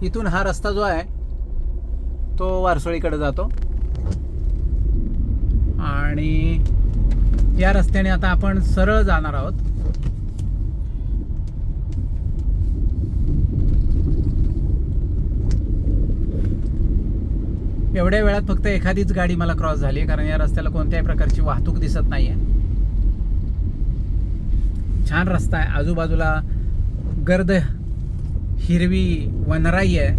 इथून हा रस्ता जो आहे तो वारसोळीकडे जातो आणि या रस्त्याने आता आपण सरळ जाणार आहोत. एवढ्या वेळात फक्त एखादीच गाडी मला क्रॉस झाली आहे, कारण या रस्त्याला कोणत्याही प्रकारची वाहतूक दिसत नाही आहे. छान रस्ता आहे, आजूबाजूला गर्द हिरवी वनराई आहे,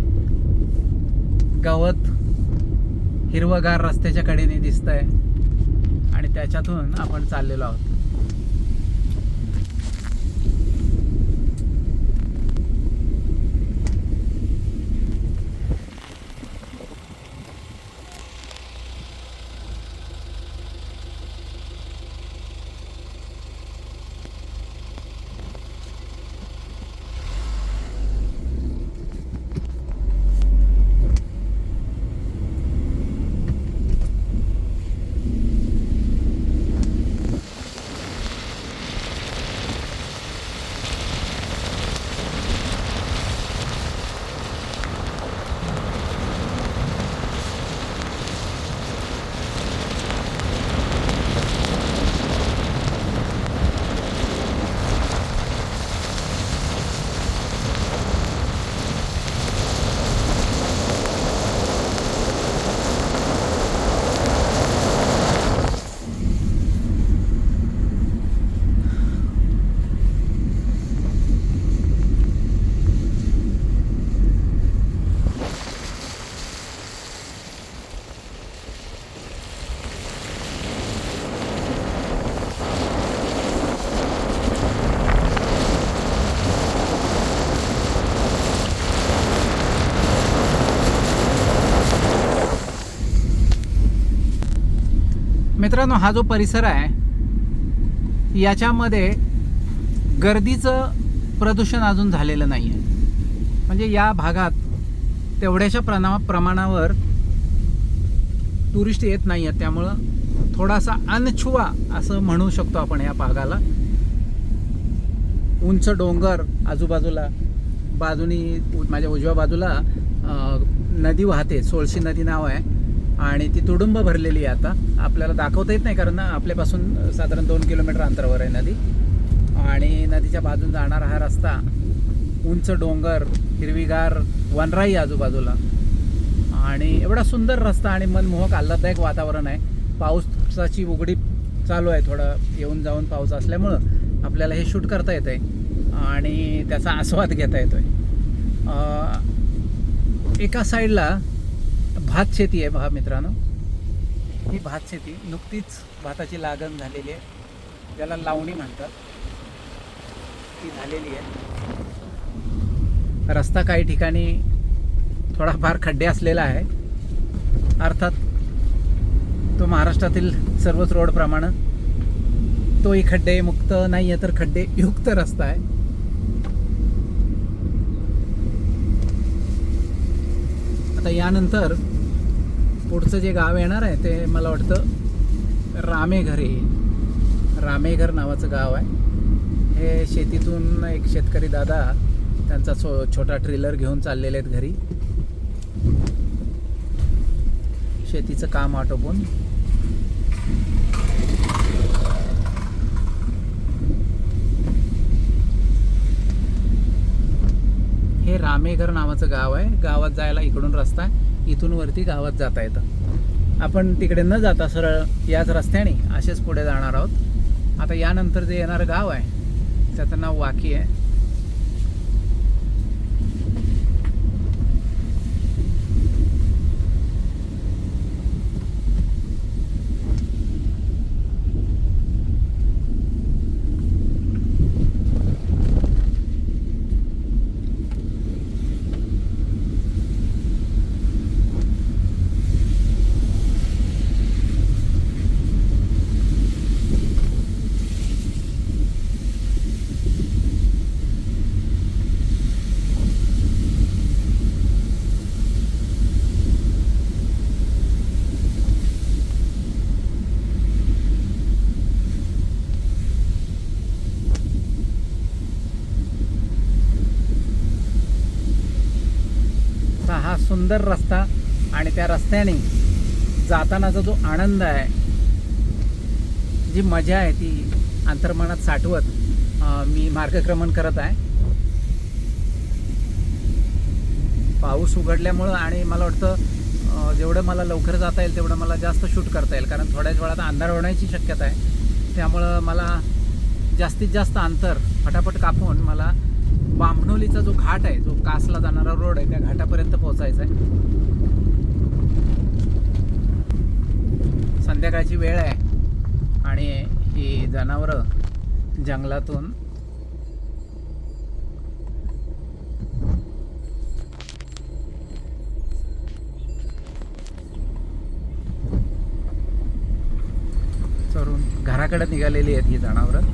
गवत हिरवगार रस्त्याच्या कडेने दिसतंय आणि त्याच्यातून आपण चाललेलो आहोत. मित्रांनो, हा जो परिसर आहे याच्यामध्ये गर्दीचं प्रदूषण अजून झालेलं नाही आहे. म्हणजे या भागात तेवढ्याशा प्रमाणावर टुरिस्ट येत नाही आहेत, त्यामुळं थोडासा अनछुआ असं म्हणू शकतो आपण या भागाला. उंच डोंगर आजूबाजूला, बाजूनी माझ्या उजव्या बाजूला नदी वाहते, सोळशी नदी नाव आहे आणि ती तुडुंब भरलेली आहे. आता आपल्याला दाखवता येत नाही कारण आपल्यापासून साधारण 2 किलोमीटर अंतरावर आहे नदी आणि नदीच्या बाजून जाणारा हा रस्ता, उंच डोंगर, हिरवीगार वनराई आजूबाजूला आणि एवढा सुंदर रस्ता आणि मनमोहक आल्हाददायक वातावरण आहे. पावसाची उघडी चालू आहे, थोडं येऊन जाऊन पाऊस असल्यामुळं आपल्याला हे शूट करता येतं आहे आणि त्याचा आस्वाद घेता येतो आहे. एका साईडला भात शेती आहे पहा मित्रांनो. ही भात शेती नुकतीच भाताची लागण झालेली आहे, ज्याला लावणी म्हणतात, ती झालेली आहे. रस्ता काही ठिकाणी थोडाफार खड्डे असलेला आहे. अर्थात तो महाराष्ट्रातील सर्वच रोडप्रमाणे तोही खड्डे मुक्त नाही आहे, तर खड्डे युक्त रस्ता आहे. आता यानंतर पुढचं जे गाव येणार आहे ते मला वाटतं रामेघर येईल. रामेघर नावाचं गाव आहे. हे शेतीतून एक शेतकरी दादा त्यांचा छोटा ट्रेलर घेऊन चाललेले आहेत घरी, शेतीचं काम आटोपून. हे रामेघर नावाचं गाव आहे. गावात जायला इकडून रस्ता आहे, इथून वरती गावात जाता येतं. आपण तिकडे न जाता सरळ याच रस्त्याने असेच पुढे जाणार आहोत. आता यानंतर जे येणारं गाव आहे त्याचं नाव वाकी आहे. हा सुंदर रस्ता आणि त्या रस्त्याने जातानाचा जो आनंद आहे, जी मजा आहे, ती अंतर्मनात साठवत मी मार्गक्रमण करत आहे. पाऊस उघडल्यामुळं आणि मला वाटतं जेवढं मला लवकर जाता येईल तेवढं मला जास्त शूट करता येईल, कारण थोड्याच वेळात अंधार होण्याची शक्यता आहे. त्यामुळं मला जास्तीत जास्त अंतर फटाफट कापून मला बामणोलीचा जो घाट आहे, जो कासला जाणारा रोड आहे, त्या घाटापर्यंत पोहोचायचा आहे. संध्याकाळची वेळ आहे आणि ही जनावरं जंगलातून चरून घराकडे निघालेली आहेत ही जनावरं.